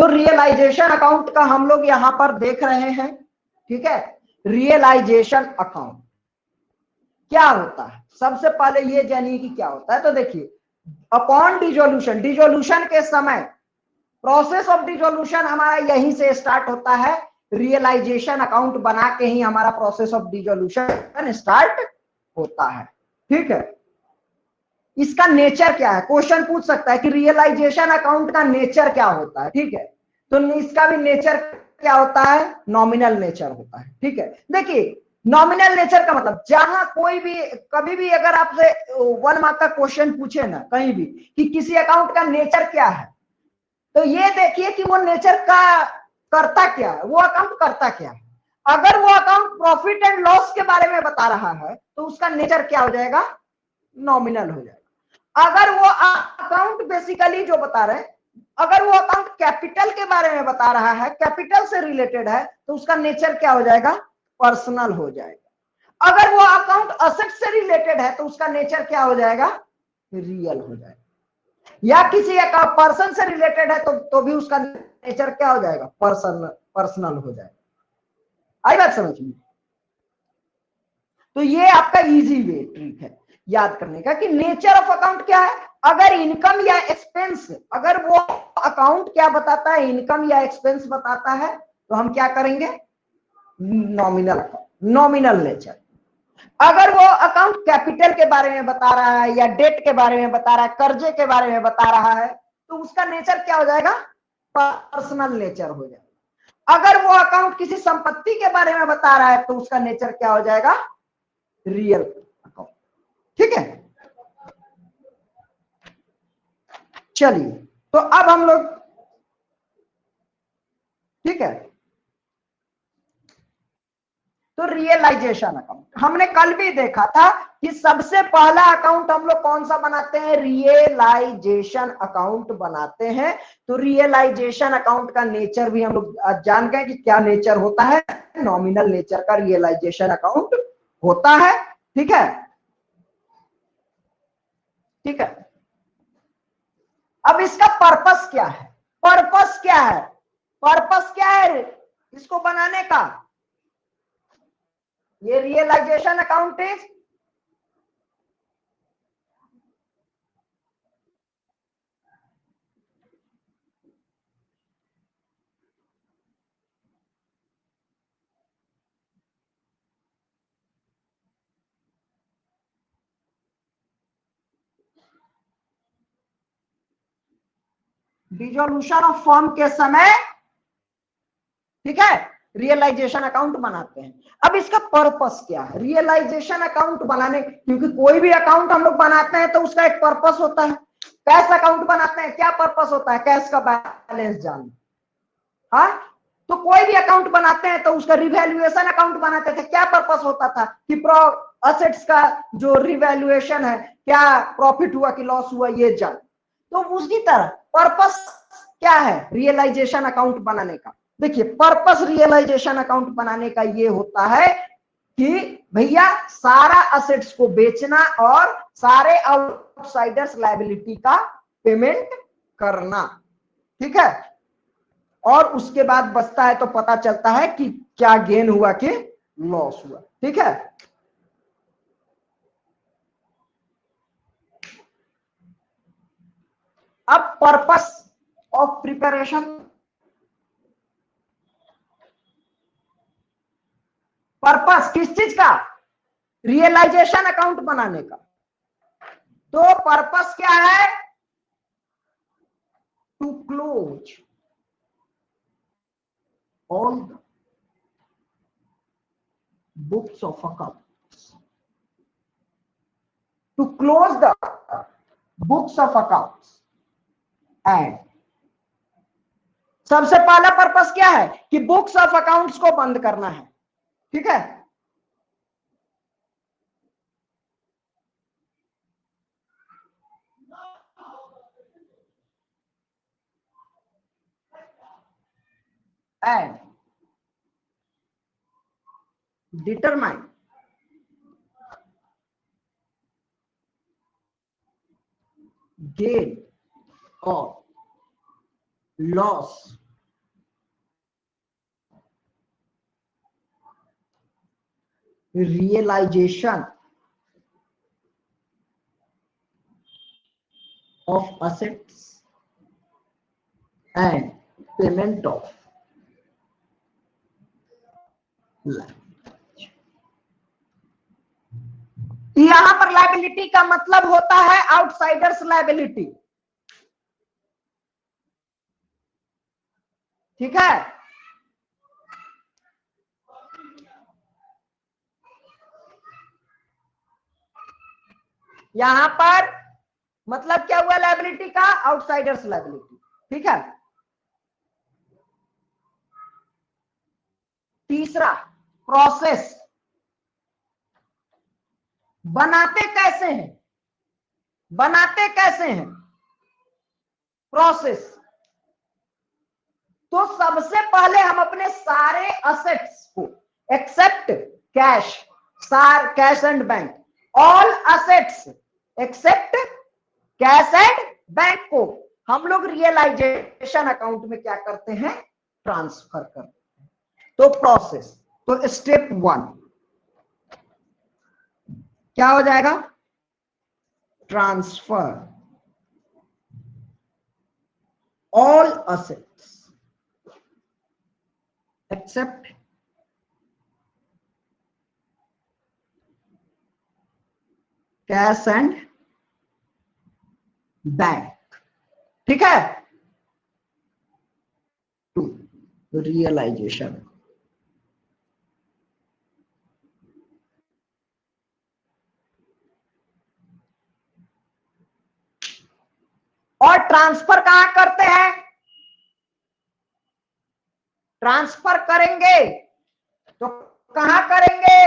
तो realisation account का हम लोग यहां पर देख रहे हैं, ठीक है। रियलाइजेशन अकाउंट क्या होता है, सबसे पहले ये जानिए कि क्या होता है। तो देखिए, अपॉन डिसोल्यूशन, डिसोल्यूशन के समय, प्रोसेस ऑफ डिसोल्यूशन हमारा यहीं से स्टार्ट होता है। रियलाइजेशन अकाउंट बना के ही हमारा प्रोसेस ऑफ डिसोल्यूशन स्टार्ट होता है, ठीक है। इसका नेचर क्या है, क्वेश्चन पूछ सकता है कि रियलाइजेशन अकाउंट का नेचर क्या होता है, ठीक है। तो इसका भी नेचर क्या होता है, नॉमिनल नेचर होता है, ठीक है। देखिए, नॉमिनल नेचर का मतलब, जहां कोई भी कभी भी अगर आपसे 1 मार्क का क्वेश्चन पूछे ना कहीं भी कि किसी अकाउंट का नेचर क्या है, तो ये देखिए कि वो नेचर का करता क्या है, वो अकाउंट करता क्या है। अगर वो अकाउंट प्रॉफिट एंड लॉस के बारे में बता रहा है तो उसका नेचर क्या हो जाएगा, नॉमिनल हो जाएगा। अगर वो अकाउंट बेसिकली जो बता रहे हैं, अगर वो अकाउंट कैपिटल के बारे में बता रहा है, कैपिटल से रिलेटेड है, तो उसका नेचर क्या हो जाएगा, पर्सनल हो जाएगा। अगर वो अकाउंट असेट से रिलेटेड है तो उसका नेचर क्या हो जाएगा, रियल हो जाएगा। या किसी पर्सन से रिलेटेड है तो भी उसका नेचर क्या हो जाएगा, पर्सनल हो जाएगा। आई बात समझ में। तो ये आपका इजी वे ट्रिक है याद करने का कि नेचर ऑफ अकाउंट क्या है। अगर इनकम या एक्सपेंस, अगर वो अकाउंट क्या बताता है, इनकम या एक्सपेंस बताता है, तो हम क्या करेंगे, नॉमिनल, नॉमिनल नेचर। अगर वो अकाउंट कैपिटल के बारे में बता रहा है या डेट के बारे में बता रहा है, कर्जे के बारे में बता रहा है, तो उसका नेचर क्या हो जाएगा, पर्सनल नेचर हो जाएगा। अगर वो अकाउंट किसी संपत्ति के बारे में बता रहा है तो उसका नेचर क्या हो जाएगा, रियल अकाउंट, ठीक है। चलिए, तो अब हम लोग, ठीक है, तो रियलाइजेशन अकाउंट हमने कल भी देखा था कि सबसे पहला अकाउंट हम लोग कौन सा बनाते हैं, रियलाइजेशन अकाउंट बनाते हैं। तो रियलाइजेशन अकाउंट का नेचर भी हम लोग जान गए कि क्या नेचर होता है, नॉमिनल नेचर का रियलाइजेशन अकाउंट होता है, ठीक है, ठीक है। अब इसका पर्पस क्या है, पर्पस क्या है, पर्पस क्या है इसको बनाने का, ये realisation account is dissolution of firm के समय, ठीक है, रियलाइजेशन अकाउंट बनाते हैं। अब इसका पर्पस क्या है, रियलाइजेशन अकाउंट बनाने, क्योंकि कोई भी अकाउंट हम लोग बनाते हैं तो उसका एक पर्पस होता है। कैश अकाउंट बनाते हैं, क्या पर्पस होता है, कैश का बैलेंस जानना। हाँ, तो कोई भी अकाउंट बनाते हैं तो उसका रिवैल्यूएशन अकाउंट बनाते थे, क्या पर्पस होता था कि असेट्स का जो रिवैल्यूएशन है, क्या प्रॉफिट हुआ कि लॉस हुआ, ये जान। तो उसी तरह पर्पस क्या है रियलाइजेशन अकाउंट बनाने का, देखिए पर्पस रियलाइजेशन अकाउंट बनाने का ये होता है कि भैया सारा असेट्स को बेचना और सारे आउटसाइडर्स लायबिलिटी का पेमेंट करना, ठीक है। और उसके बाद बचता है तो पता चलता है कि क्या गेन हुआ कि लॉस हुआ, ठीक है। अब पर्पस ऑफ प्रिपरेशन, पर्पस किस चीज का, रियलाइजेशन अकाउंट बनाने का। तो पर्पस क्या है, to close all the books of accounts, to close the books of accounts and, सबसे पहला पर्पस क्या है कि बुक्स ऑफ अकाउंट्स को बंद करना है, ठीक है। एंड डिटरमाइन गेन और loss realization of assets and payment of liability। यहां पर लाइबिलिटी का मतलब होता है आउटसाइडर्स लाइबिलिटी, ठीक है। यहां पर मतलब क्या हुआ लाइबिलिटी का, आउटसाइडर्स लाइबिलिटी, ठीक है। तीसरा प्रोसेस, बनाते कैसे हैं, बनाते कैसे हैं प्रोसेस। तो सबसे पहले हम अपने सारे असेट्स को except cash, cash and bank, all assets except cash and bank को हम लोग रियलाइजेशन अकाउंट में क्या करते हैं, ट्रांसफर करते हैं। तो प्रोसेस, तो स्टेप 1 क्या हो जाएगा, transfer all assets except cash and bank, ठीक है। टू रियलाइजेशन, और ट्रांसफर कहां करते हैं, ट्रांसफर करेंगे तो कहां करेंगे,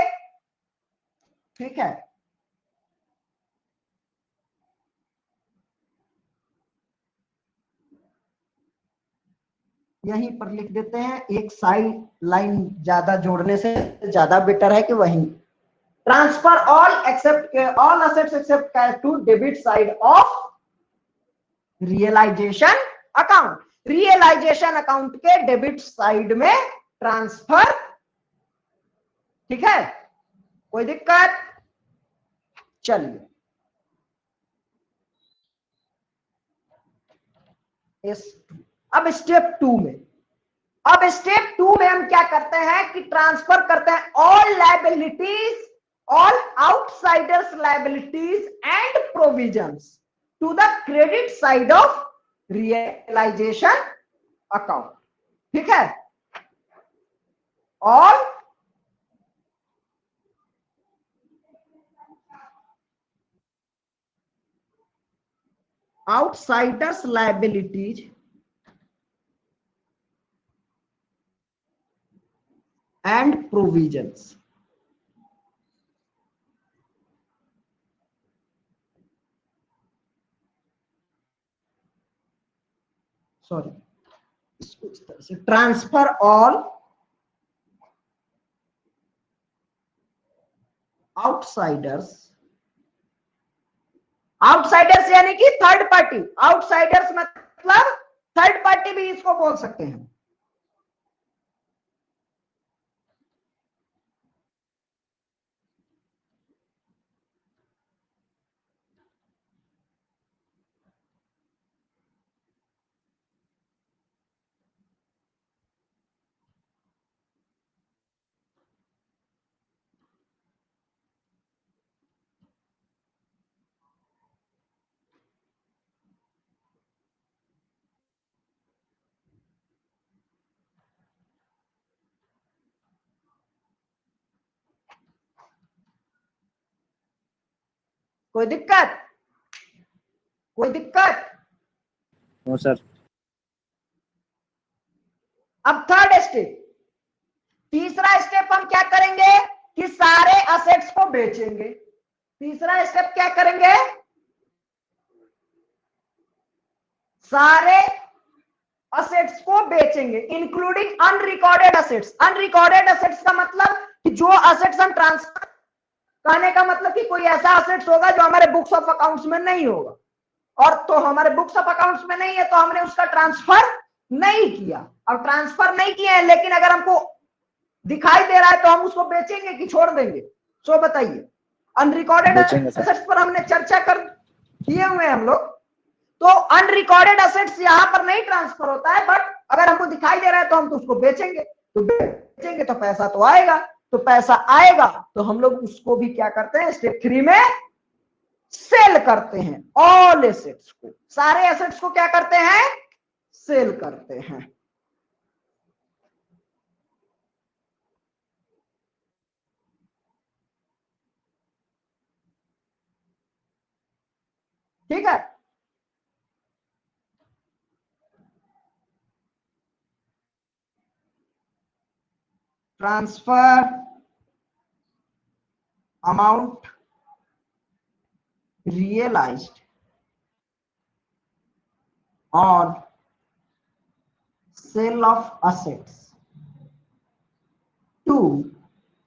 ठीक है। यहीं पर लिख देते हैं, एक साइड लाइन ज्यादा जोड़ने से ज्यादा बेटर है कि वहीं transfer all except all assets except cash to debit side of realisation account, realisation account के डेबिट साइड में ट्रांसफर, ठीक है। कोई दिक्कत, चलिए अब स्टेप 2 में, अब स्टेप 2 में हम क्या करते हैं कि ट्रांसफर करते हैं all liabilities, all outsiders liabilities and provisions to the credit side of realisation account, ठीक है। ऑल outsiders liabilities and provisions, sorry इसको इस तरह से, ट्रांसफर ऑल आउटसाइडर्स, आउटसाइडर्स यानी कि थर्ड पार्टी, आउटसाइडर्स मतलब थर्ड पार्टी भी इसको बोल सकते हैं। कोई दिक्कत, कोई दिक्कत, नो सर। अब थर्ड स्टेप, तीसरा स्टेप हम क्या करेंगे कि सारे असेट्स को बेचेंगे। तीसरा स्टेप क्या करेंगे, सारे असेट्स को बेचेंगे including unrecorded assets. Unrecorded assets का मतलब कि जो असेट्स हम ट्रांसफर, कहने का मतलब कि कोई ऐसा असेट्स होगा जो हमारे बुक्स ऑफ अकाउंट्स में नहीं होगा, और तो हमारे बुक्स ऑफ अकाउंट्स में नहीं है तो हमने उसका ट्रांसफर नहीं किया। अब ट्रांसफर नहीं किया है लेकिन अगर हमको दिखाई दे रहा है तो हम उसको बेचेंगे कि छोड़ देंगे, सो बताइए, अनरिकॉर्डेड बेचेंगे सर। एसेट्स पर हमने चर्चा कर किए हुए हैं हम लोग। तो अनरिकॉर्डेड एसेट्स यहां पर नहीं ट्रांसफर होता है, बट अगर हमको दिखाई दे रहा है तो हम तो उसको बेचेंगे, तो बेचेंगे तो पैसा तो आएगा, तो पैसा आएगा तो हम लोग उसको भी क्या करते हैं, स्टेप 3 में सेल करते हैं। ऑल एसेट्स को, सारे एसेट्स को क्या करते हैं, सेल करते हैं। ठीक है, transfer amount realized on sale of assets to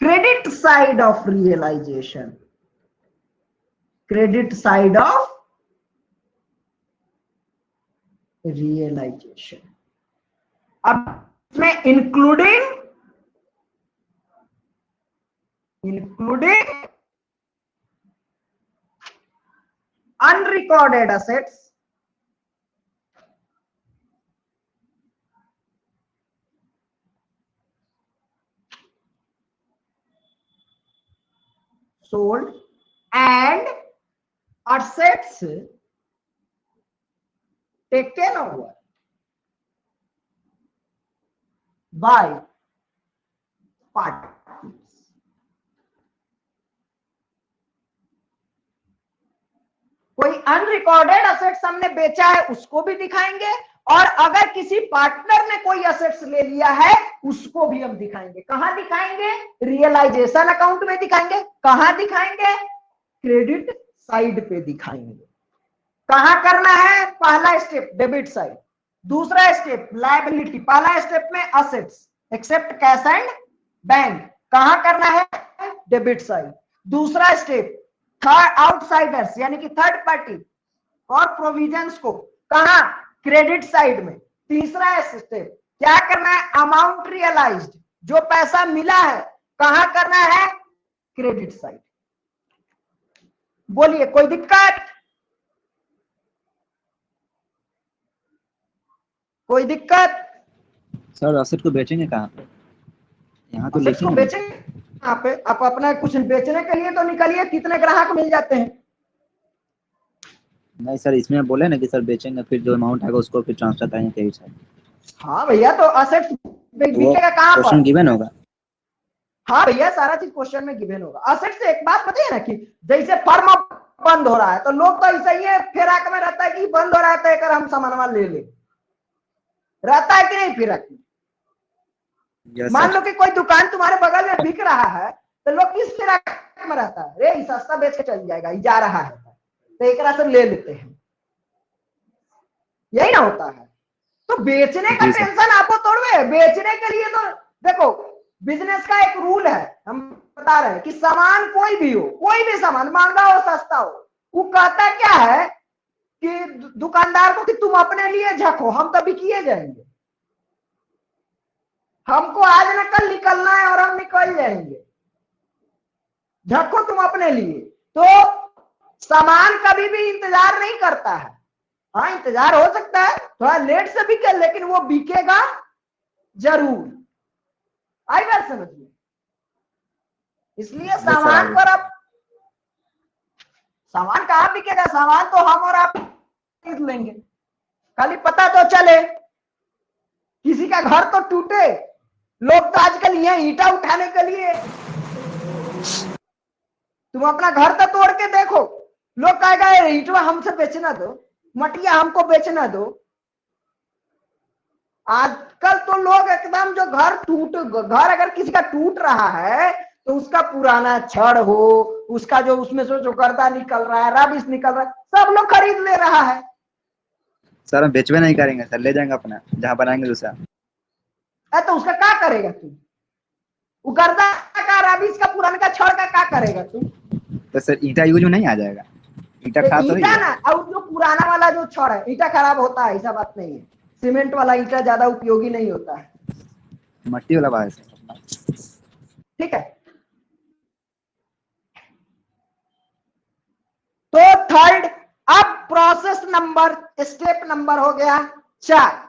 credit side of realization, credit side of realization। अब इसमें including unrecorded assets, sold and assets taken over by parties। कोई अनरिकॉर्डेड एसेट्स हमने बेचा है उसको भी दिखाएंगे, और अगर किसी पार्टनर ने कोई एसेट्स ले लिया है उसको भी हम दिखाएंगे। कहां दिखाएंगे, रियलाइजेशन अकाउंट में दिखाएंगे। कहां दिखाएंगे, क्रेडिट साइड पे दिखाएंगे। कहां करना है, पहला स्टेप डेबिट साइड, दूसरा स्टेप लायबिलिटी, पहला स्टेप में assets except cash and bank, कहां करना है, डेबिट साइड। दूसरा स्टेप थर्ड आउटसाइडर्स यानी कि थर्ड पार्टी और प्रोविजंस को कहां, क्रेडिट साइड में। तीसरा स्टेप क्या करना है, अमाउंट रियलाइज्ड, जो पैसा मिला है कहां करना है, क्रेडिट साइड। बोलिए कोई दिक्कत, कोई दिक्कत। सर एसेट को बेचेंगे कहाँ पे, यहाँ तो एसेट्स को लिखेंगे। बेचेंगे यहाँ पे, आप अपना कुछ बेचने के लिए तो निकलिए, कितने ग्राहक मिल जाते हैं। नहीं सर, इसमें बोले ना कि सर बेचेंगे, फिर जो अमाउंट आएगा उसको फिर ट्रांसफर करेंगे कहीं से। हाँ भैया, तो असेट्स बिकेगा कहां पर, क्वेश्चन गिवन होगा। हाँ भैया सारा चीज क्वेश्चन में गिवन होगा। असेट से एक बात बताइए ना, कि जैसे फर्म बंद हो रहा है तो लोग तो ऐसा ही है फिराक में रहता है कि बंद हो रहा है तो एक हम सामान ले ले, रहता है कि नहीं फिराक में। मान लो कि कोई दुकान तुम्हारे बगल में बिक रहा है तो लोग किस फिराक में रहता है, रे सस्ता बेच के चल जाएगा, जा रहा है तो एक से ले लेते हैं, यही ना होता है। तो बेचने का टेंशन आपको तोड़वे, बेचने के लिए तो देखो बिजनेस का एक रूल है, हम बता रहे हैं कि सामान कोई भी हो, कोई भी सामान महंगा हो सस्ता हो, वो कहता क्या है कि दुकानदार को कि तुम अपने लिए झको, हम तो बिकिए जाएंगे, हमको आज न कल निकलना है और हम निकल जाएंगे, झको तुम अपने लिए। तो सामान कभी भी इंतजार नहीं करता है। हाँ इंतजार हो सकता है थोड़ा लेट से बिके, लेकिन वो बिकेगा जरूर। आई बात समझ में, इसलिए सामान पर अब सामान कहां बिकेगा, सामान तो हम और आप खरीद लेंगे, खाली पता तो चले। किसी का घर तो टूटे, लोग तो आजकल ये ईंटा उठाने के लिए, तुम अपना घर तो तोड़ के देखो, लोग कहेगा ईंटवा हमसे बेचना दो, मटिया हमको बेचना दो। आजकल तो लोग एकदम जो घर अगर किसी का टूट रहा है तो उसका पुराना छड़ हो, उसका जो उसमें से जो गर्दा निकल रहा है, रबिश निकल रहा है, सब लोग खरीद ले रहा है। सर हम बेचवे नहीं करेंगे सर, ले जाएंगे अपना जहाँ बनाएंगे दूसरा। तो उसका क्या करेगा तू, वो गर्दा का रबिश का पुराना का छड़ का क्या करेगा तू। तो सर ईंटा यूज में नहीं आ जाएगा, ईंटा खराब तो ईंटा ना, और जो पुराना वाला जो छड़ है, ईंटा खराब होता है ऐसा बात नहीं है, सीमेंट वाला ईंटा ज्यादा उपयोगी नहीं होता है, मट्टी वाला बात है। ठीक है। तो थर्ड, अब प्रोसेस नंबर, स्टेप नंबर हो गया 4,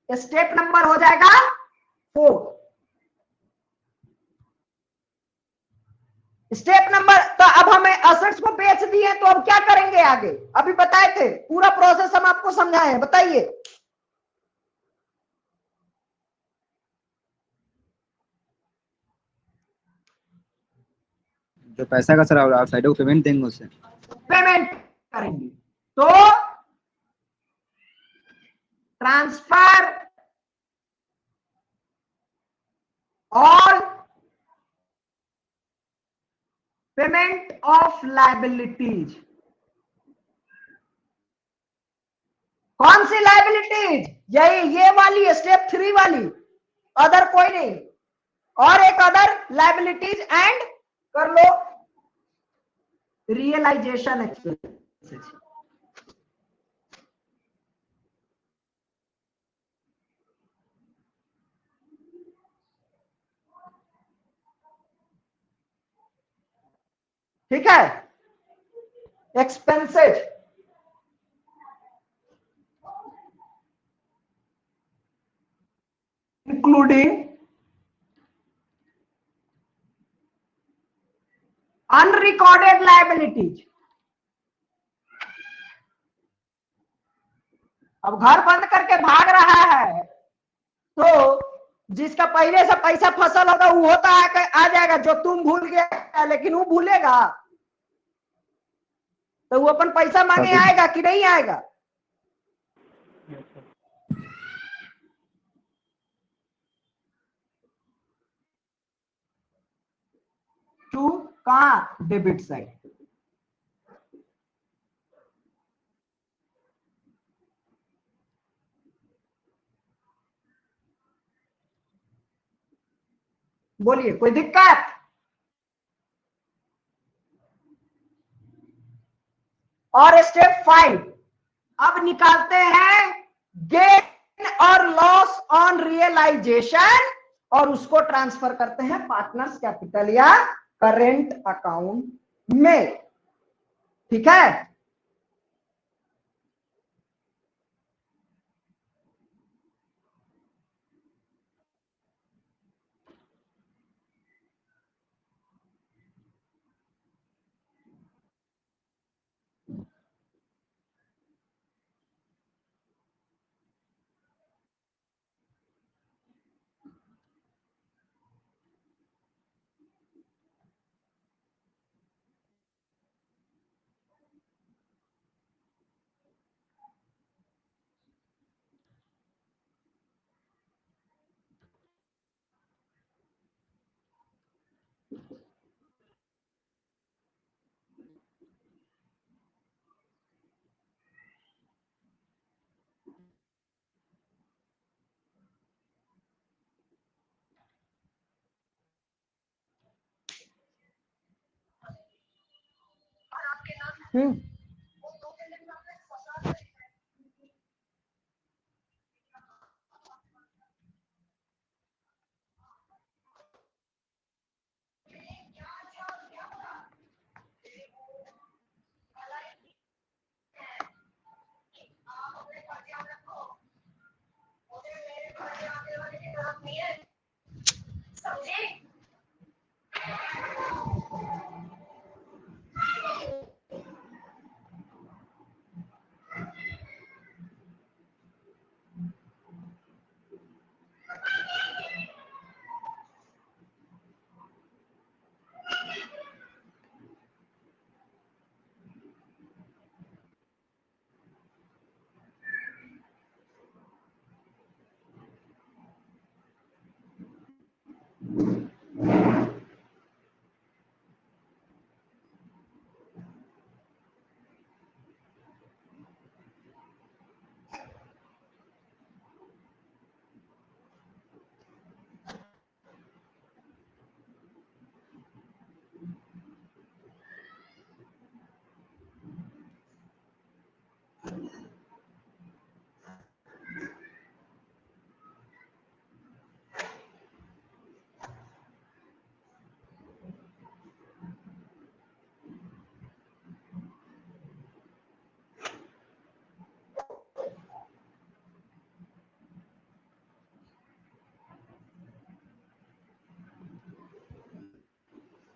स्टेप नंबर हो जाएगा 4। स्टेप नंबर, तो अब हमें एसेट्स को बेच दिए तो अब क्या करेंगे आगे, अभी बताए थे पूरा प्रोसेस हम आपको समझाए हैं, बताइए। जो पैसा का सर आउटसाइड को पेमेंट देंगे उससे। पेमेंट करेंगे तो transfer all payment of liabilities. कौन सी लायबिलिटीज, यही ये वाली स्टेप 3 वाली, अदर कोई नहीं, और एक अदर लायबिलिटीज एंड कर लो रियलाइजेशन एक्सपेंसेस। ठीक है, एक्सपेंसेस इंक्लूडिंग अनरिकॉर्डेड लायबिलिटीज। अब घर बंद करके भाग रहा है तो जिसका पहले से पैसा फसल होगा वो होता है आ जाएगा, जो तुम भूल गया लेकिन वो भूलेगा, तो वो अपन पैसा मांगे आएगा कि नहीं आएगा। टू कहां, डेबिट साइड। बोलिए कोई दिक्कत। और स्टेप 5 अब निकालते हैं गेन और लॉस ऑन रियलाइजेशन, और उसको ट्रांसफर करते हैं पार्टनर्स कैपिटल या करेंट अकाउंट में। ठीक है,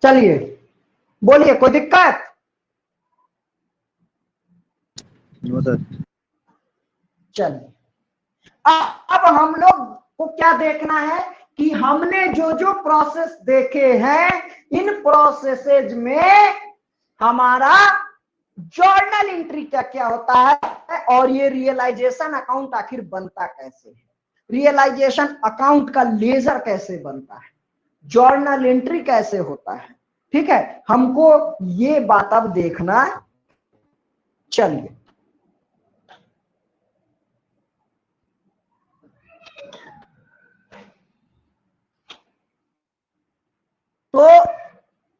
चलिए बोलिए, कोई दिक्कत? No sir. चलिए अब हम लोग को क्या देखना है कि हमने जो जो प्रोसेस देखे हैं, इन प्रोसेसेज में हमारा जर्नल एंट्री क्या क्या होता है, और ये रियलाइजेशन अकाउंट आखिर बनता कैसे है, रियलाइजेशन अकाउंट का लेजर कैसे बनता है, जर्नल एंट्री कैसे होता है। ठीक है, हमको ये बात अब देखना। चलिए तो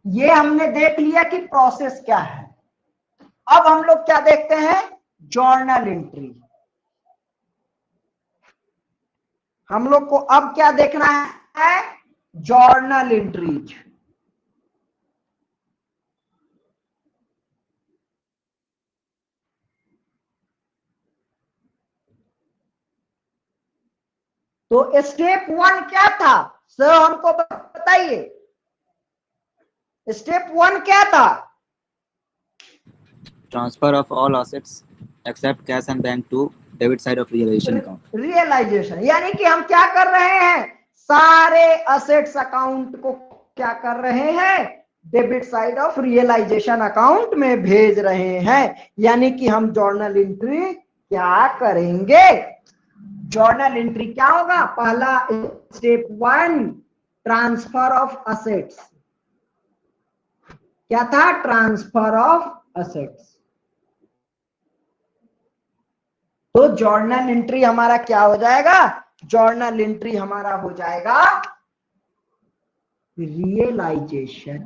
ये हमने देख लिया कि प्रोसेस क्या है। अब हम लोग क्या देखते हैं, जर्नल एंट्री। हम लोग को अब क्या देखना है, जर्नल एंट्रीज। तो स्टेप 1 क्या था सर, हमको बताइए, स्टेप 1 क्या था? Transfer of all assets except cash and bank to debit side of realisation account. Realisation यानी कि हम क्या कर रहे हैं, सारे असेट्स अकाउंट को क्या कर रहे हैं, debit side of realisation account में भेज रहे हैं। यानी कि हम जर्नल एंट्री क्या करेंगे, जर्नल एंट्री क्या होगा, पहला स्टेप 1 ट्रांसफर ऑफ असेट्स। क्या था, ट्रांसफर ऑफ असेट्स। तो जर्नल एंट्री हमारा क्या हो जाएगा, जर्नल एंट्री हमारा हो जाएगा realisation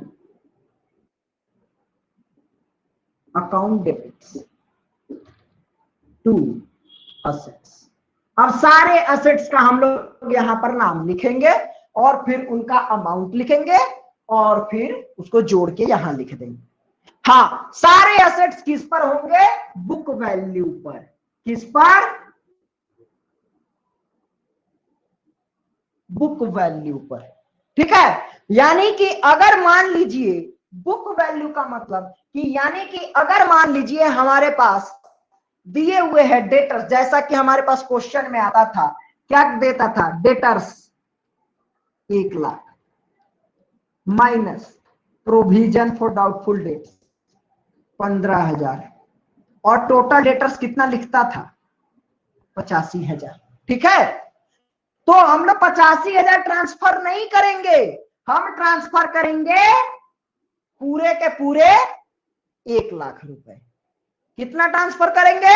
account debits to assets. अब सारे असेट्स का हम लोग यहां पर नाम लिखेंगे और फिर उनका अमाउंट लिखेंगे और फिर उसको जोड़ के यहां लिख देंगे। हाँ, सारे असेट्स किस पर होंगे, बुक वैल्यू पर। किस पर, बुक वैल्यू पर। ठीक है, यानी कि अगर मान लीजिए, बुक वैल्यू का मतलब कि यानी कि अगर मान लीजिए हमारे पास दिए हुए हैं डेटर्स, जैसा कि हमारे पास क्वेश्चन में आता था, क्या देता था, debtors 1 lakh minus provision for doubtful debts 15,000 और टोटल डेटर्स कितना लिखता था, 85,000। ठीक है, तो हम लोग 85,000 ट्रांसफर नहीं करेंगे, हम ट्रांसफर करेंगे पूरे के पूरे 1 लाख रुपए। कितना ट्रांसफर करेंगे,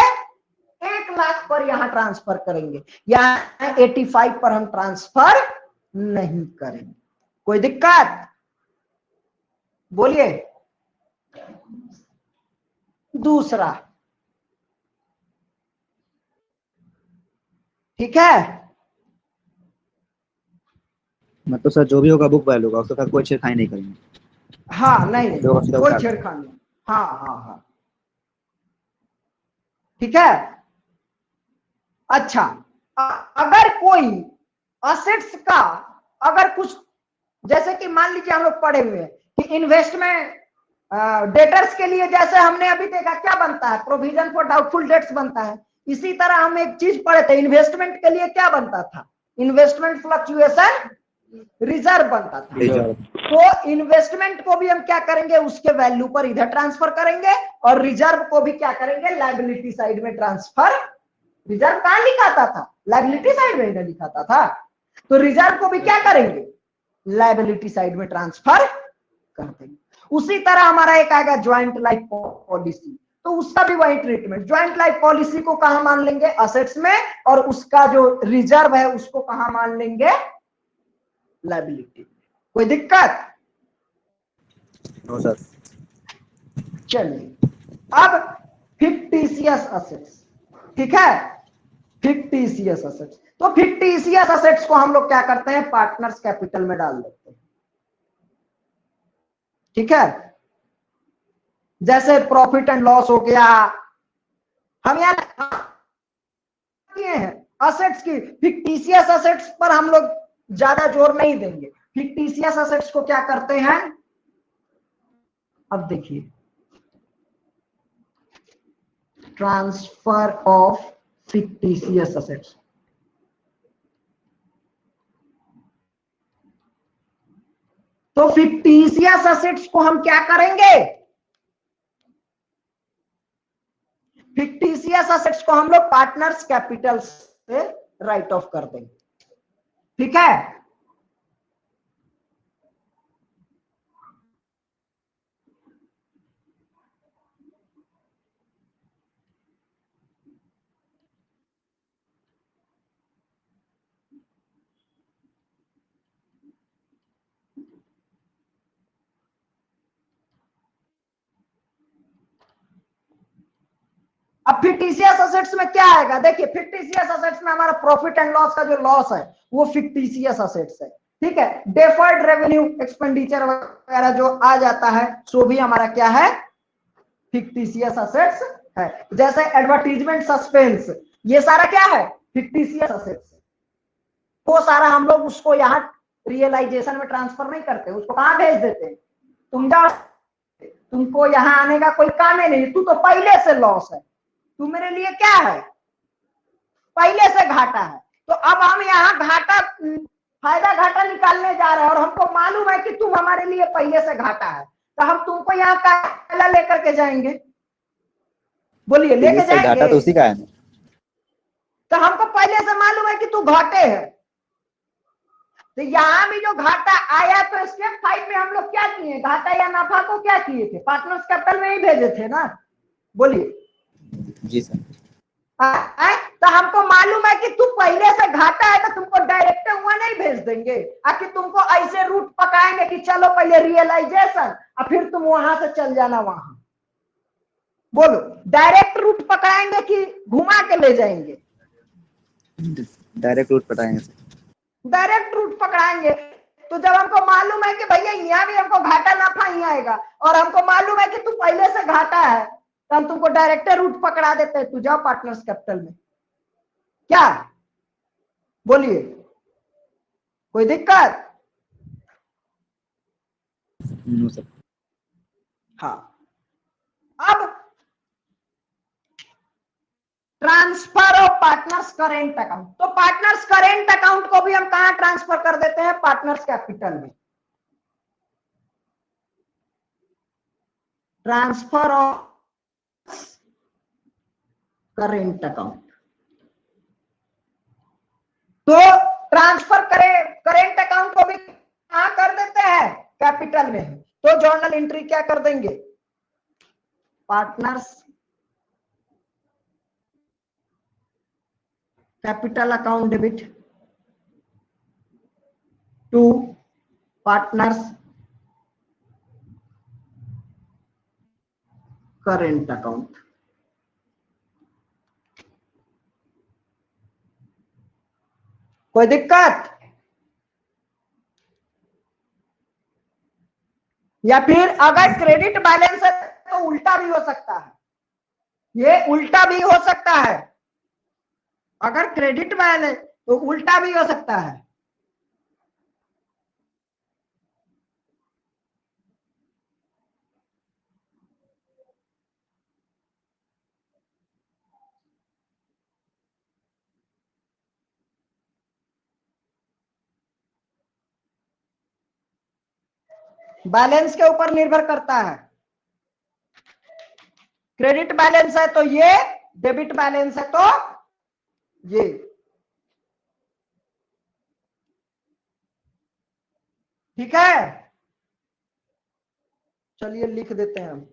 1 लाख पर यहां ट्रांसफर करेंगे, यहां 85 पर हम ट्रांसफर नहीं करेंगे। कोई दिक्कत, बोलिए। दूसरा, ठीक है, मतलब सर जो भी होगा बुक वैल्यू होगा उसके साथ कोई छेड़खानी नहीं करेंगे। हाँ नहीं जो होगा सीधा कोई उतार देंगे। छेड़खानी, हाँ हाँ हाँ, ठीक है। अच्छा, अगर कोई असेट्स का, अगर कुछ, जैसे कि मान लीजिए हम लोग पढ़े हुए हैं कि इन्वेस्टमेंट डेटर्स के लिए जैसे हमने अभी देखा क्या बनता है, प्रोविजन फॉर डाउटफुल डेट्स बनता है। इसी तरह हम एक चीज पढ़े थे, इन्वेस्टमेंट के लिए क्या बनता था, इन्वेस्टमेंट फ्लक्चुएशन रिजर्व बनता था। तो इन्वेस्टमेंट को भी हम क्या करेंगे, उसके वैल्यू पर इधर ट्रांसफर करेंगे और रिजर्व को भी क्या करेंगे, लायबिलिटी साइड में ट्रांसफर। रिजर्व कहां लिखाता था, लायबिलिटी साइड में इधर लिखाता था, तो रिजर्व को भी क्या करेंगे, लायबिलिटी साइड में ट्रांसफर कर देंगे। उसी तरह हमारा एक आएगा ज्वाइंट लाइफ पॉलिसी, तो उसका भी वही ट्रीटमेंट, ज्वाइंट लाइफ पॉलिसी को कहां मान लेंगे, असेट्स में, और उसका जो रिजर्व है उसको कहां मान लेंगे, लायबिलिटी। कोई दिक्कत, नो सर। चलिए अब फिक्टिशियस असेट्स। ठीक है, फिक्टिशियस असेट्स, तो फिक्टिशियस असेट्स को हम लोग क्या करते हैं, पार्टनर्स कैपिटल में डाल देते हैं। ठीक है, जैसे प्रॉफिट एंड लॉस हो गया, हम यहां किए हैं असेट्स की, फिक्टिशियस असेट्स पर हम लोग ज्यादा जोर नहीं देंगे। फिक्टिशियस असेट्स को क्या करते हैं, अब देखिए, ट्रांसफर ऑफ फिक्टिशियस असेट्स। तो फिक्टिशियस असेट्स को हम क्या करेंगे, फिक्टिशियस असेट्स को हम लोग पार्टनर्स कैपिटल से राइट ऑफ कर देंगे। ठीक है, अब फिक्टिशियस असेट्स में क्या आएगा, देखिए फिक्टिशियस असेट्स में हमारा प्रॉफिट एंड लॉस का जो लॉस है वो फिक्टिशियस असेट्स है। ठीक है, डेफर्ड रेवेन्यू एक्सपेंडिचर वगैरह जो आ जाता है सो भी हमारा क्या है, फिक्टिशियस असेट्स है। जैसे एडवर्टीजमेंट सस्पेंस, ये सारा क्या है, फिक्टिशियस असेट्स है। वो सारा हम लोग उसको यहाँ रियलाइजेशन में ट्रांसफर नहीं करते, उसको कहाँ भेज देते हैं, तुम जाओ, तुमको यहाँ आने का कोई काम ही नहीं, तू तो पहले से लॉस है, तू मेरे लिए क्या है, पहले से घाटा है। तो अब हम यहाँ घाटा, फायदा घाटा निकालने जा रहे हैं और हमको मालूम है कि तुम हमारे लिए पहले से घाटा है, तो हम तुमको यहाँ काला लेकर के जाएंगे, बोलिए लेके जाएंगे, घाटा तो उसी का है। तो हमको पहले से मालूम है कि तू घाटे है, तो यहाँ भी जो घाटा आया तो स्टेप 5 में हम लोग क्या किए, घाटा या नफा को क्या किए थे, पार्टनर्स कैपिटल में ही भेजे थे ना, बोलिए जी सर। तो हमको मालूम है कि तू पहले से घाटा है, तो तुमको डायरेक्ट हुआ नहीं भेज देंगे, कि तुमको ऐसे रूट पकाएंगे कि चलो पहले रियलाइजेशन और फिर तुम वहां से चल जाना वहां, बोलो डायरेक्ट रूट पकड़ाएंगे कि घुमा के ले जाएंगे, डायरेक्ट रूट पटाएंगे, डायरेक्ट रूट पकड़ाएंगे। तो जब हमको मालूम है कि भैया यहाँ भी हमको घाटा नफा ही आएगा और हमको मालूम है कि तू पहले से घाटा है, तो हम तुमको डायरेक्ट रूट पकड़ा देते हैं, तू जाओ पार्टनर्स कैपिटल में, क्या बोलिए, कोई दिक्कत? No sir. हाँ, अब transfer of partners current account, तो पार्टनर्स करेंट अकाउंट को भी हम कहां ट्रांसफर कर देते हैं, पार्टनर्स कैपिटल में। ट्रांसफर ऑफ करेंट अकाउंट, तो ट्रांसफर करेंट अकाउंट को भी कहां कर देते हैं, कैपिटल में। तो जर्नल एंट्री क्या कर देंगे, partners capital account debit to partners current account. कोई दिक्कत? या फिर अगर क्रेडिट बैलेंस है तो उल्टा भी हो सकता है, ये उल्टा भी हो सकता है, अगर क्रेडिट बैलेंस तो उल्टा भी हो सकता है। बैलेंस के ऊपर निर्भर करता है, क्रेडिट बैलेंस है तो ये, डेबिट बैलेंस है तो ये। ठीक है, चलिए लिख देते हैं हम,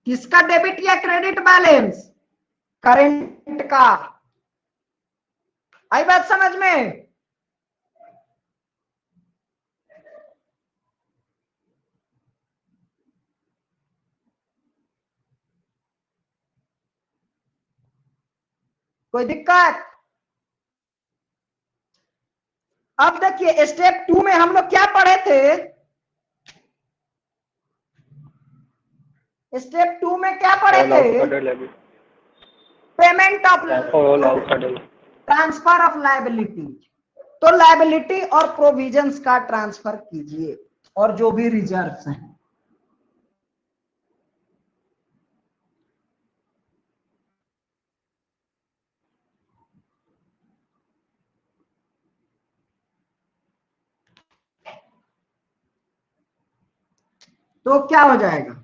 किसका डेबिट या क्रेडिट बैलेंस, करेंट का। आई बात समझ में? कोई दिक्कत? अब देखिए स्टेप 2 में हम लोग क्या पढ़े थे, स्टेप 2 में क्या पढ़े थे, payment of transfer of liability, तो लायबिलिटी और प्रोविजंस का ट्रांसफर कीजिए और जो भी रिजर्व्स हैं। तो क्या हो जाएगा,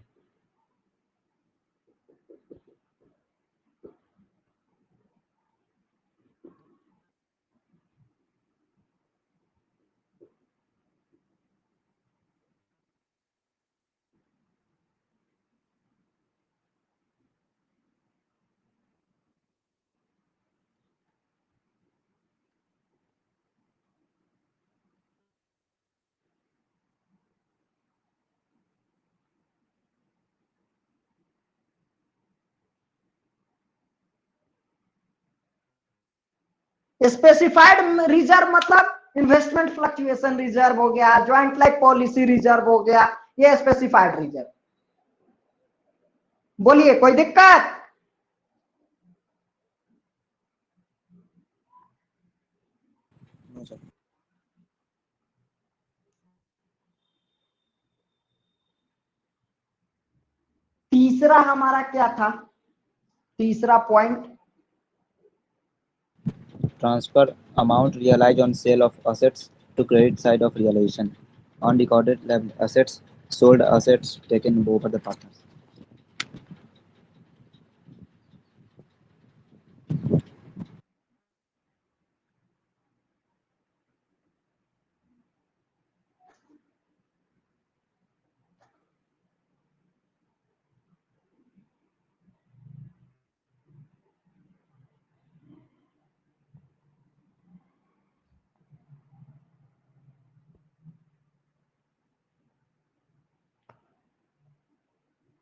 स्पेसिफाइड रिजर्व मतलब इन्वेस्टमेंट फ्लक्चुएशन रिजर्व हो गया, ज्वाइंट लाइफ पॉलिसी रिजर्व हो गया, ये स्पेसिफाइड रिजर्व। बोलिए कोई दिक्कत? No sir. तीसरा हमारा क्या था, तीसरा point, Transfer amount realized on sale of assets to credit side of realization. Unrecorded assets, sold assets taken over the partners.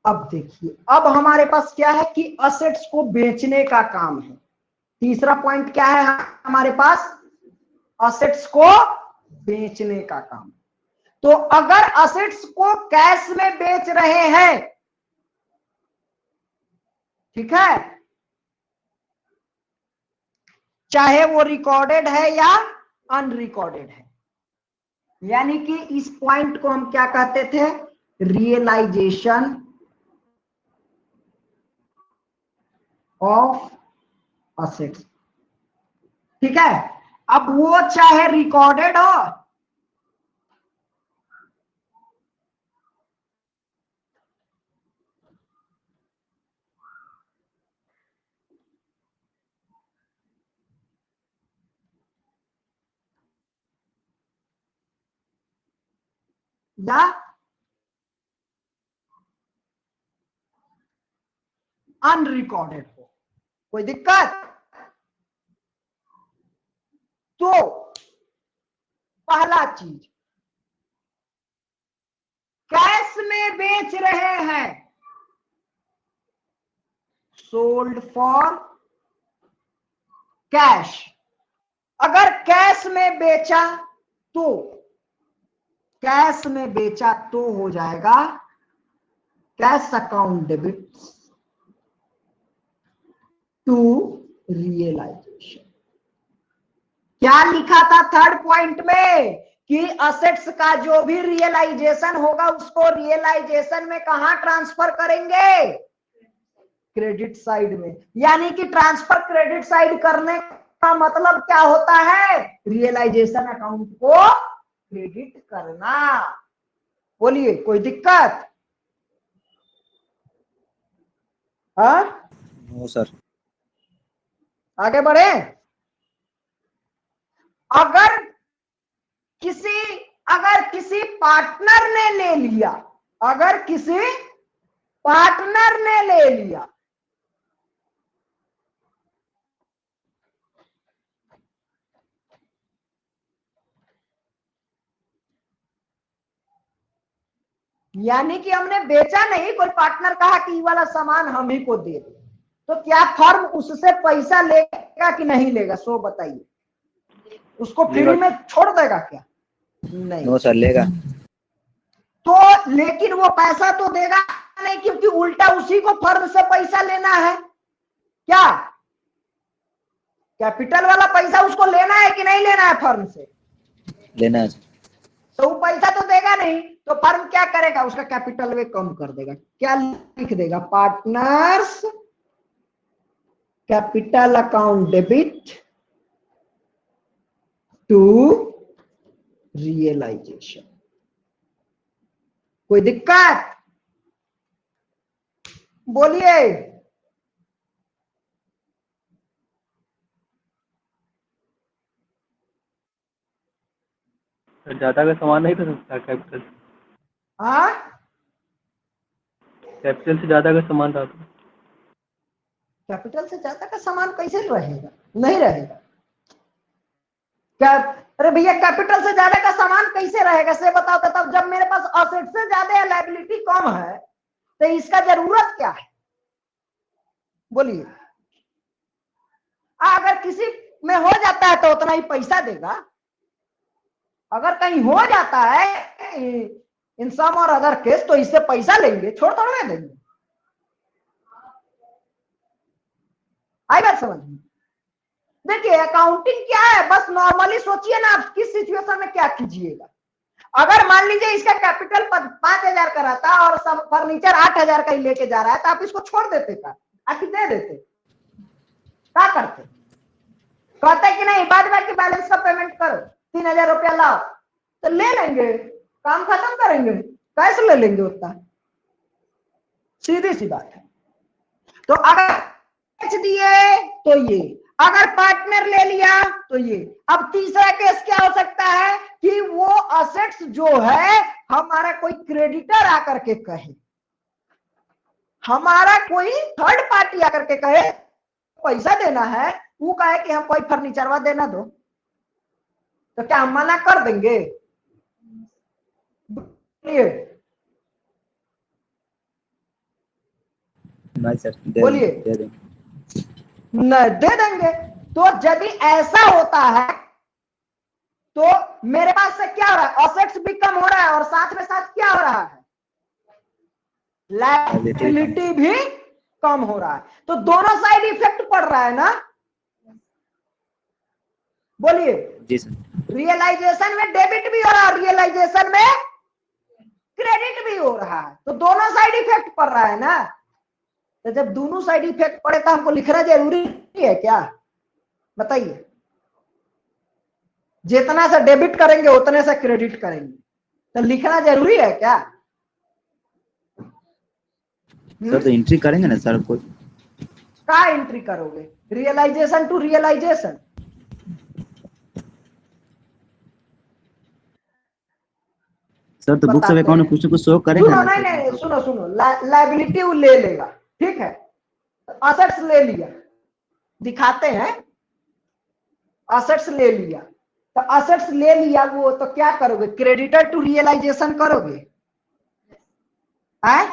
अब देखिए अब हमारे पास क्या है कि असेट्स को बेचने का काम है। तीसरा पॉइंट क्या है हमारे पास, असेट्स को बेचने का काम। तो अगर असेट्स को कैश में बेच रहे हैं, ठीक है, चाहे वो रिकॉर्डेड है या अनरिकॉर्डेड है, यानी कि इस पॉइंट को हम क्या कहते थे, रियलाइजेशन ऑफ असेट्स, ठीक है। अब वो चाहे रिकॉर्डेड हो या अनरिकॉर्डेड हो, कोई दिक्कत? तो पहला चीज, कैश में बेच रहे हैं, सोल्ड फॉर कैश। अगर कैश में बेचा तो, कैश में बेचा तो हो जाएगा cash account debit to realisation. क्या लिखा था थर्ड पॉइंट में कि असेट्स का जो भी रियलाइजेशन होगा उसको रियलाइजेशन में कहां ट्रांसफर करेंगे, क्रेडिट साइड में। यानी कि ट्रांसफर क्रेडिट साइड करने का मतलब क्या होता है, रियलाइजेशन अकाउंट को क्रेडिट करना। बोलिए कोई दिक्कत? हाँ नो सर। आगे बढ़े। अगर किसी पार्टनर ने ले लिया, अगर किसी पार्टनर ने ले लिया, यानी कि हमने बेचा नहीं, कोई पार्टनर कहा कि ये वाला सामान हम ही को दे दे, तो क्या फर्म उससे पैसा लेगा कि नहीं लेगा, सो बताइए, उसको फ्री में छोड़ देगा क्या? नहीं। नो सर, लेगा। तो लेकिन वो पैसा तो देगा नहीं, क्योंकि उल्टा उसी को फर्म से पैसा लेना है क्या? कैपिटल वाला पैसा उसको लेना है कि नहीं लेना है फर्म से? लेना है। तो वो पैसा तो देगा नहीं, तो फर्म क्या करेगा, उसका कैपिटल वे कम कर देगा। क्या लिख देगा? Partners capital account debit to realisation. कोई दिक्कत? बोलिए। ज्यादा का सामान नहीं कर सकता कैपिटल? हाँ, कैपिटल से ज्यादा का सामान था तो कैपिटल से ज्यादा का सामान कैसे रहेगा? नहीं रहेगा। क्या? अरे भैया, कैपिटल से ज्यादा का सामान कैसे रहेगा से बताओ। तो तब जब मेरे पास असेट से ज्यादा है, लायबिलिटी कम है, तो इसका जरूरत क्या है? बोलिए। अगर किसी में हो जाता है तो उतना ही पैसा देगा, अगर कहीं हो जाता है इन सम और अदर केस तो इससे पैसा लेंगे, छोड़ थोड़ा देंगे। आई बात समझ में? देखिए, अकाउंटिंग क्या है, बस नॉर्मली सोचिए ना आप किस सिचुएशन में क्या कीजिएगा। अगर मान लीजिए इसका कैपिटल 5,000 का रहता और सब फर्नीचर 8,000 का ही लेके जा रहा है, तो आप इसको छोड़ देते का? आखिर दे देते? क्या करते? कहते कि नहीं, बाद बाकी बैलेंस का पेमेंट करो, 3,000 रुपया लाओ, तो ले लेंगे, काम खत्म करेंगे। कैसे ले लेंगे उतना? सीधी सी बात है। तो अगर बेच दिए तो ये, अगर पार्टनर ले लिया तो ये। अब तीसरा केस क्या हो सकता है कि वो असेट्स जो है हमारा कोई क्रेडिटर आकर के कहे, हमारा कोई थर्ड पार्टी आकर के कहे पैसा देना है, वो कहे कि हम कोई फर्नीचरवा देना दो, तो क्या हम मना कर देंगे? नहीं सर, बोलिए। दे देंगे। नहीं दे देंगे। तो यदि ऐसा होता है तो मेरे पास से क्या हो रहा है? असेट्स भी कम हो रहा है और साथ में साथ क्या हो रहा है? लायबिलिटी भी कम हो रहा है। तो दोनों साइड इफेक्ट पड़ रहा है ना? बोलिए। जी सर। रियलाइजेशन में डेबिट भी हो रहा है, रियलाइजेशन में क्रेडिट भी हो रहा है, तो दोनों साइड इफेक्ट पड़ रहा है ना? तो जब दोनों साइड इफेक्ट पड़े तो हमको लिखना जरूरी है क्या? बताइए। जितना से डेबिट करेंगे उतने से क्रेडिट करेंगे, तो लिखना जरूरी है क्या? सर तो एंट्री करेंगे ना सर कोई? क्या एंट्री करोगे? Realisation to realisation. सर तो बुक्स ऑफ अकाउंट में कुछ ना कुछ शो करेंगे सुनो, ना नहीं सर? नहीं, सुनो सुनो, लायबिलिटी वो ले लेगा, ठीक है। असेट्स ले लिया, दिखाते हैं। असेट्स ले लिया, तो असेट्स ले लिया वो, तो क्या करोगे? क्रेडिटर टू रियलाइजेशन करोगे? है?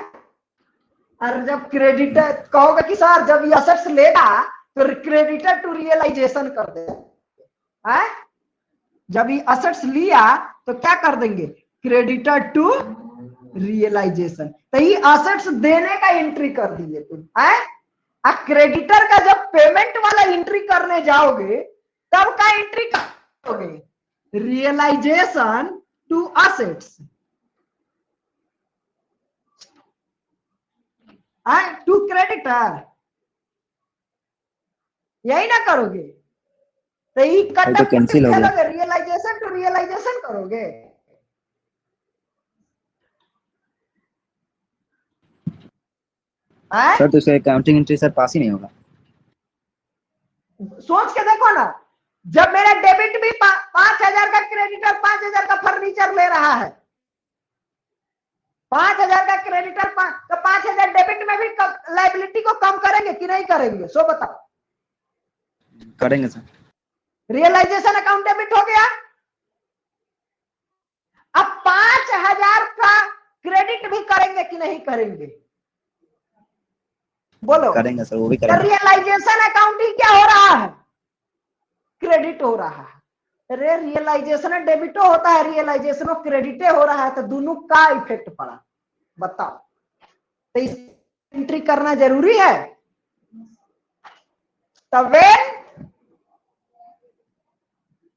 और जब क्रेडिटर कहोगे कि सर जब ये असेट्स लेगा तो क्रेडिटर टू रियलाइजेशन कर दे, है? जब ये असेट्स लिया तो क्या कर देंगे? Creditor to realisation. तो ये असेट्स देने का एंट्री कर दिए तुम, है? क्रेडिटर का जब पेमेंट वाला एंट्री करने जाओगे तब का एंट्री करोगे? Realisation to assets, to creditor, यही ना करोगे? तो ये तो कैंसिल हो गया। रियलाइजेशन टू रियलाइजेशन करोगे? सर तो इसका अकाउंटिंग एंट्री सर पास ही नहीं होगा। सोच के देखो ना, जब मेरा डेबिट भी 5,000 का क्रेडिटर 5,000 का फर्नीचर ले रहा है, 5,000 का क्रेडिटर तो 5,000 डेबिट में भी लायबिलिटी को कम करेंगे कि नहीं करेंगे? सो बताओ। करेंगे सर। रियलाइजेशन अकाउंट डेबिट हो गया। अब 5,000 का क्रेडिट भी करेंगे कि नहीं करेंगे? बोलो। करेंगे सर, वो भी करेंगे। रियलाइजेशन अकाउंटिंग क्या हो रहा है? क्रेडिट हो रहा है। अरे रियलाइजेशन डेबिटो होता है, रियलाइजेशन क्रेडिटे हो रहा है, तो दोनों का इफेक्ट पड़ा, बताओ। तो इस एंट्री करना जरूरी है। तब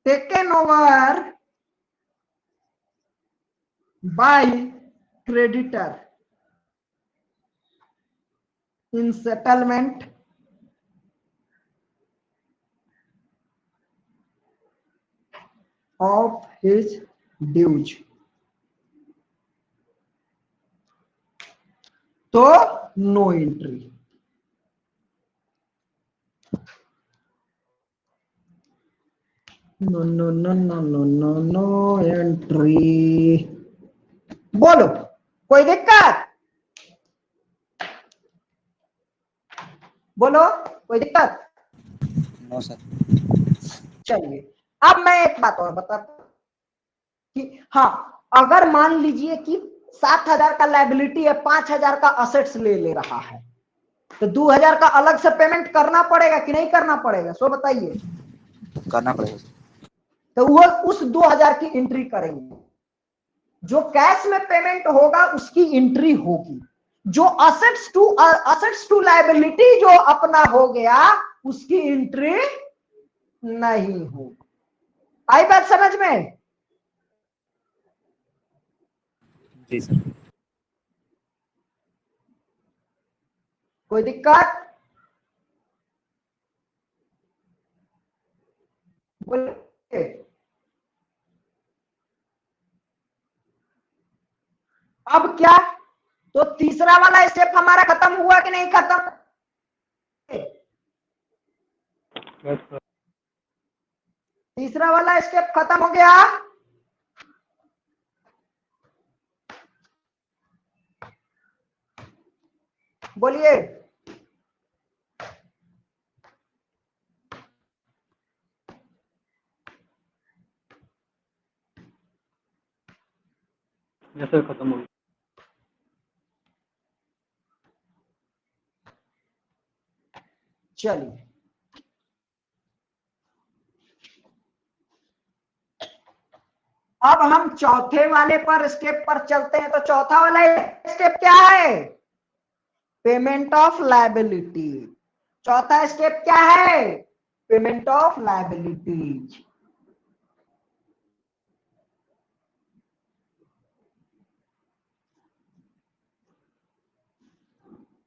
taken over by creditor in settlement of his dues. तो no entry. No no no no no no no entry. बोलो कोई दिक्कत? बोलो कोई दिक्कत? No sir. चलिए अब मैं एक बात और बताता हूं कि हाँ, अगर मान लीजिए कि 7,000 का लायबिलिटी है, 5,000 का असेट्स ले रहा है, तो 2,000 का अलग से पेमेंट करना पड़ेगा कि नहीं करना पड़ेगा? सो बताइए। करना पड़ेगा। तो वो उस 2,000 की एंट्री करेंगे। जो कैश में पेमेंट होगा उसकी एंट्री होगी। जो असेट्स टू लायबिलिटी जो अपना हो गया उसकी एंट्री नहीं होगी। आई बात समझ में? जी सर। कोई दिक्कत? बोलिए। अब क्या? तो तीसरा वाला स्टेप हमारा खत्म हुआ कि नहीं खत्म? Yes sir. तीसरा वाला स्टेप खत्म हो गया। बोलिए। यस सर, खत्म हो गया। चलिए अब हम चौथे वाले पर स्टेप पर चलते हैं। तो चौथा वाला स्टेप क्या है? Payment of liability. चौथा स्टेप क्या है? Payment of liabilities.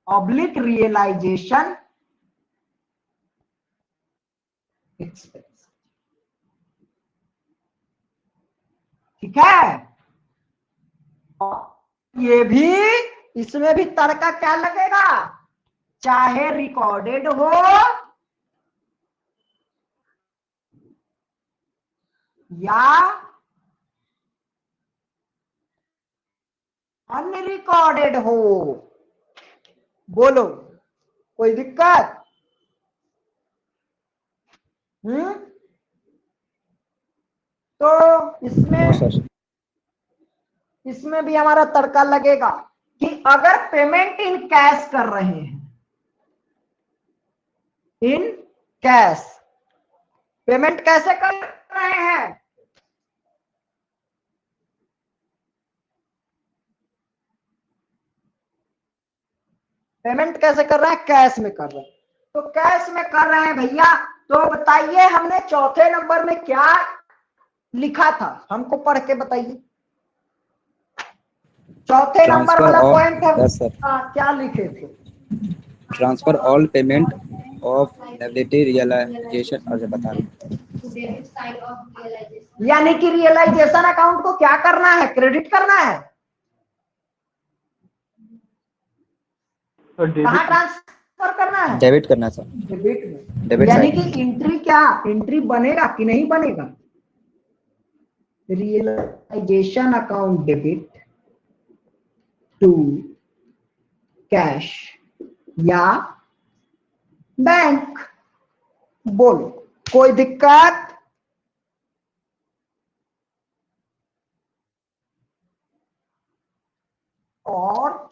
Oblique realisation expense. ठीक है? ये भी, इसमें भी तड़का क्या लगेगा? चाहे रिकॉर्डेड हो या अनरिकॉर्डेड हो। बोलो कोई दिक्कत? तो नो सर। इसमें भी हमारा तड़का लगेगा कि अगर पेमेंट इन कैश कर रहे हैं, इन कैश पेमेंट कैसे कर रहे हैं? पेमेंट कैसे कर रहे हैं? कैश में कर रहे हैं। तो कैश में कर रहे हैं भैया, तो बताइए हमने चौथे नंबर में क्या लिखा था? हमको पढ़ के बताइए। चौथे नंबर वाला पॉइंट है। Yes sir. क्या लिखे थे? Transfer all payment of liability realisation. और बता रहे यानी कि रियलाइजेशन अकाउंट को क्या करना है? क्रेडिट करना है। कहाँ ट्रांसफर करना है? डेबिट करना सर। डेबिट में। डेबिट यानी साइड कि एंट्री क्या, एंट्री बनेगा कि नहीं बनेगा? Realisation account debit to cash या बैंक। बोलो कोई दिक्कत? और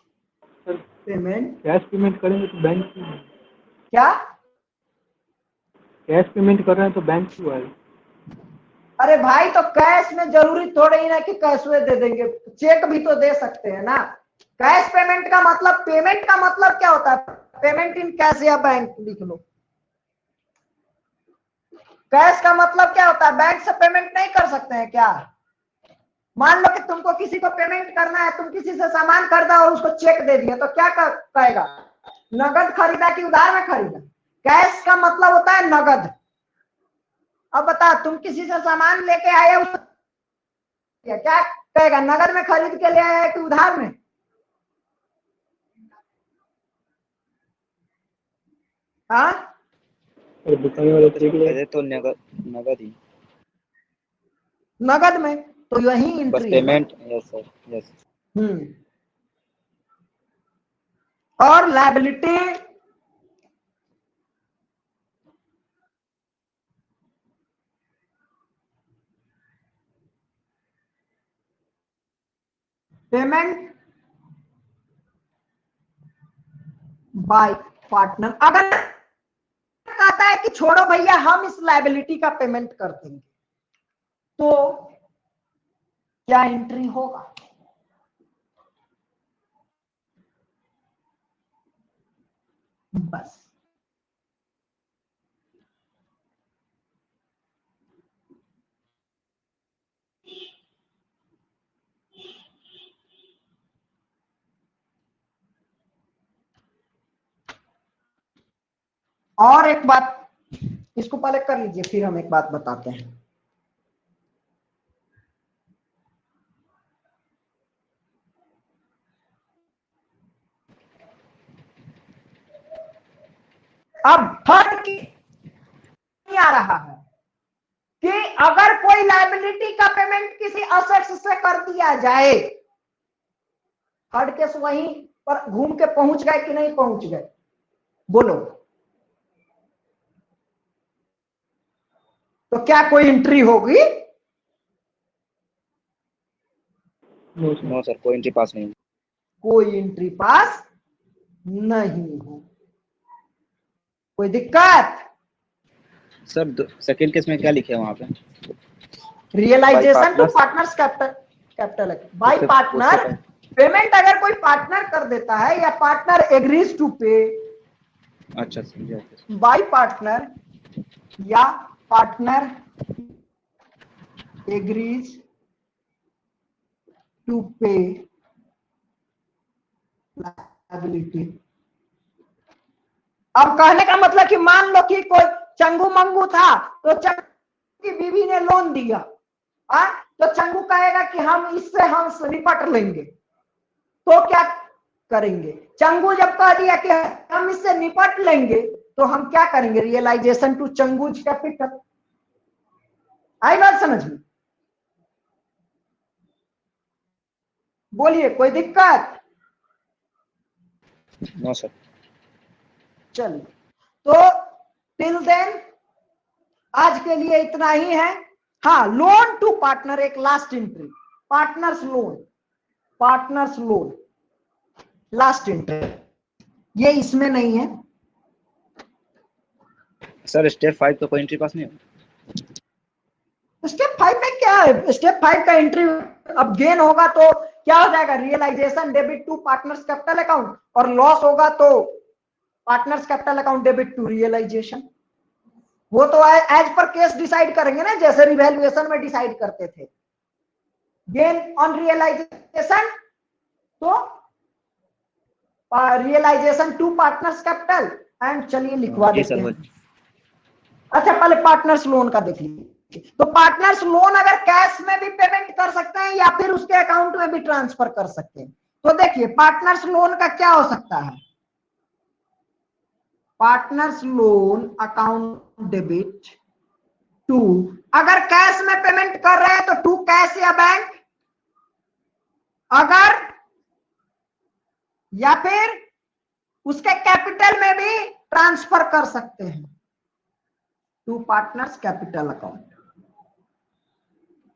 सर पेमेंट कैश पेमेंट करेंगे तो बैंक क्यों आए? क्या? कैश पेमेंट कर रहे हैं तो बैंक क्यों आए? अरे भाई, तो कैश में जरूरी थोड़े ही ना कि कैश में दे देंगे, चेक भी तो दे सकते हैं ना। कैश पेमेंट का मतलब, पेमेंट का मतलब क्या होता है? पेमेंट इन कैश या बैंक लिख लो। कैश का मतलब क्या होता है? बैंक से पेमेंट नहीं कर सकते हैं क्या? मान लो कि तुमको किसी को पेमेंट करना है, तुम किसी से सामान खरीदा और उसको चेक दे दिया, तो क्या कहेगा? नगद खरीदा कि उधार में खरीदा? कैश का मतलब होता है नगद। अब बता, तुम किसी से सामान लेके आए, क्या कहेगा? नगद में खरीद के ले आया कि उधार में? हाँ, और दुकान वाले चेक ले पहले तो नगद नगद ही, नगद में। तो यही बस एंट्री है। पेमेंट। Yes sir, yes. और लायबिलिटी पेमेंट बाय पार्टनर। अगर कहता है कि छोड़ो भैया हम इस लायबिलिटी का पेमेंट कर देंगे, तो क्या एंट्री होगा? बस और एक बात, इसको पहले कर लीजिए, फिर हम एक बात बताते हैं। अब फर्क नहीं आ रहा है कि अगर कोई लायबिलिटी का पेमेंट किसी असेट्स से कर दिया जाए, थर्ड केस वहीं पर घूम के पहुंच गए कि नहीं पहुंच गए? बोलो, तो क्या कोई एंट्री होगी? नो सर, कोई एंट्री पास नहीं। कोई एंट्री पास नहीं हो। कोई दिक्कत? सर सेकंड केस में क्या लिखे हैं वहां पे? Realisation to partners? Partners capital by partner. Payment अगर कोई पार्टनर कर देता है या पार्टनर एग्रीज टू पे अच्छा सर, बाय पार्टनर, या पार्टनर एग्रीज टू पे लायबिलिटी। अब कहने का मतलब कि मान लो कि कोई चंगू मंगू था, तो चंगू की बीवी ने लोन दिया, तो चंगू कहेगा कि हम इससे हम निपट लेंगे, तो क्या करेंगे? चंगू जब कह दिया कि हम इससे निपट लेंगे, तो हम क्या करेंगे? रियलाइजेशन टू चंगूज कैपिटल। आई बात समझ में? बोलिए, कोई दिक्कत? No sir. चलिए, तो टिल देन आज के लिए इतना ही है। हाँ, लोन टू पार्टनर एक last entry, partners loan last entry, ये इसमें नहीं है। सर स्टेप 5 तो कोई एंट्री पास नहीं है। स्टेप 5 में क्या है? स्टेप 5 का एंट्री अब गेन होगा तो क्या हो जाएगा? Realisation debit to partners capital account, और लॉस होगा तो partners capital account debit to realisation. वो तो एज पर केस डिसाइड करेंगे ना, जैसे रिवैल्यूएशन में डिसाइड करते थे। गेन ऑन रियलाइजेशन तो realisation to partners capital, and चलिए लिखवा देते हैं। अच्छा, पहले पार्टनर्स लोन का देख लीजिए। तो पार्टनर्स लोन अगर कैश में भी पेमेंट कर सकते हैं या फिर उसके अकाउंट में भी ट्रांसफर कर सकते हैं। तो देखिए, पार्टनर्स लोन का क्या हो सकता है? Partners loan account debit to, अगर कैश में पेमेंट कर रहे हैं तो टू कैश या बैंक, अगर या फिर उसके कैपिटल में भी ट्रांसफर कर सकते हैं, टू पार्टनर्स कैपिटल अकाउंट।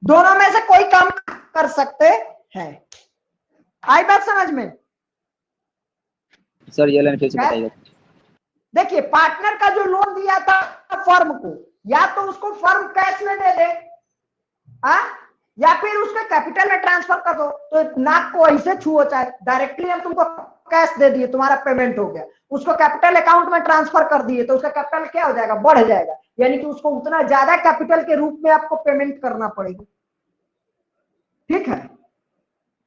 दोनों में से कोई काम कर सकते हैं। आई बात समझ में? सर ये लाइन फिर से बताइए। देखिए, पार्टनर का जो लोन दिया था फर्म को, या तो उसको फर्म कैश में दे दे, या फिर उसके कैपिटल में ट्रांसफर कर दो। तो नाक को ऐसे छुओ, चाहे डायरेक्टली हम तुमको कैश दे दिए, तुम्हारा पेमेंट हो गया, उसको कैपिटल अकाउंट में ट्रांसफर कर दिए, तो उसका कैपिटल क्या हो जाएगा, बढ़ जाएगा, यानी कि उसको उतना ज्यादा कैपिटल के रूप में आपको पेमेंट करना पड़ेगा। ठीक है,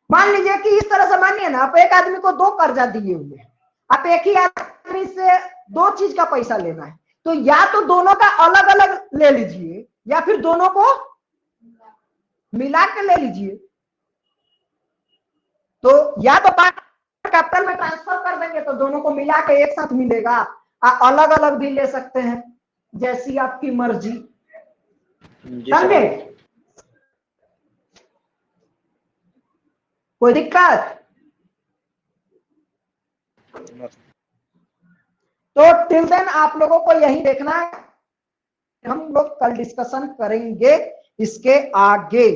मान लीजिए कि इस तरह से मानिए ना, आप एक आदमी को 2 कर्जा दिए हुए हैं, आप एक ही आदमी से 2 चीज का पैसा लेना है, तो या तो दोनों का अलग अलग ले लीजिए या फिर दोनों को मिला के ले लीजिए। तो या तो कैपिटल में ट्रांसफर कर देंगे तो दोनों को मिला के एक साथ मिलेगा, अलग अलग भी ले सकते हैं, जैसी आपकी मर्जी। समझे? कोई दिक्कत? तो टिल देन आप लोगों को यही देखना है, हम लोग कल डिस्कशन करेंगे इसके आगे।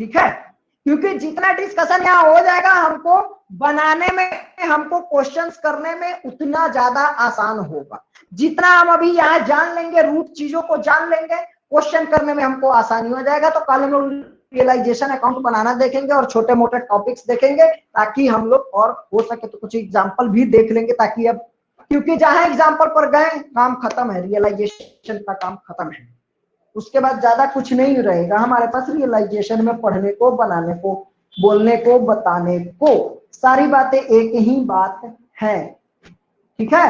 ठीक है, क्योंकि जितना डिस्कशन यहाँ हो जाएगा हमको बनाने में, हमको क्वेश्चंस करने में उतना ज्यादा आसान होगा। जितना हम अभी यहाँ जान लेंगे, रूट चीजों को जान लेंगे, क्वेश्चन करने में हमको आसानी हो जाएगा। तो कल हम लोग रियलाइजेशन अकाउंट बनाना देखेंगे और छोटे मोटे टॉपिक्स देखेंगे, ताकि हम लोग और हो सके तो कुछ एग्जाम्पल भी देख लेंगे, ताकि अब क्योंकि जहां एग्जाम्पल पर गए काम खत्म है, रियलाइजेशन का काम खत्म है, उसके बाद ज्यादा कुछ नहीं रहेगा हमारे पास रियलाइजेशन में पढ़ने को, बनाने को, बोलने को, बताने को। सारी बातें एक ही बात है। ठीक है,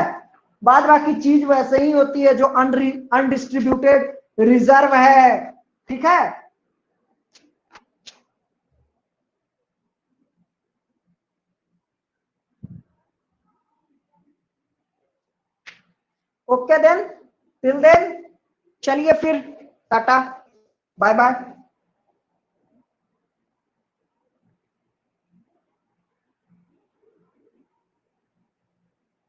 बाद बाकी चीज वैसे ही होती है जो अनडिस्ट्रीब्यूटेड रिजर्व है। ठीक है, ओके देन, टिल देन चलिए फिर टाटा बाय बाय।